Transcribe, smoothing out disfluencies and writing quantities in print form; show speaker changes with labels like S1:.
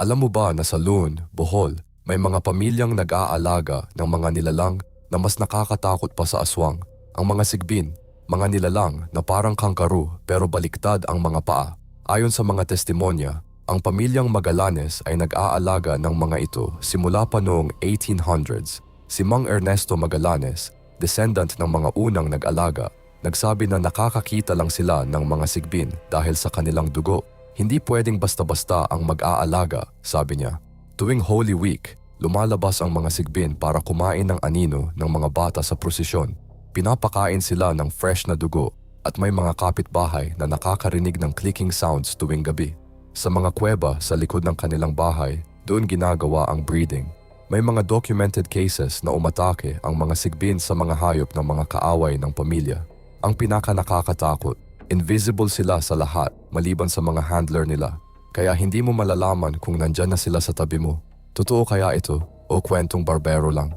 S1: Alam mo ba na sa Lune, Bohol, may mga pamilyang nag-aalaga ng mga nilalang na mas nakakatakot pa sa aswang? Ang mga sigbin, mga nilalang na parang kangkaru pero baliktad ang mga paa. Ayon sa mga testimonya, ang pamilyang Magallanes ay nag-aalaga ng mga ito simula pa noong 1800s. Si Mang Ernesto Magallanes, descendant ng mga unang nag-alaga, nagsabi na nakakakita lang sila ng mga sigbin dahil sa kanilang dugo. Hindi pwedeng basta-basta ang mag-aalaga, sabi niya. Tuwing Holy Week, lumalabas ang mga sigbin para kumain ng anino ng mga bata sa prosesyon. Pinapakain sila ng fresh na dugo at may mga kapitbahay na nakakarinig ng clicking sounds tuwing gabi. Sa mga kuweba sa likod ng kanilang bahay, doon ginagawa ang breeding. May mga documented cases na umatake ang mga sigbin sa mga hayop ng mga kaaway ng pamilya. Ang pinaka-nakakatakot, invisible sila sa lahat maliban sa mga handler nila, kaya hindi mo malalaman kung nandyan na sila sa tabi mo. Totoo kaya ito o kwentong barbero lang?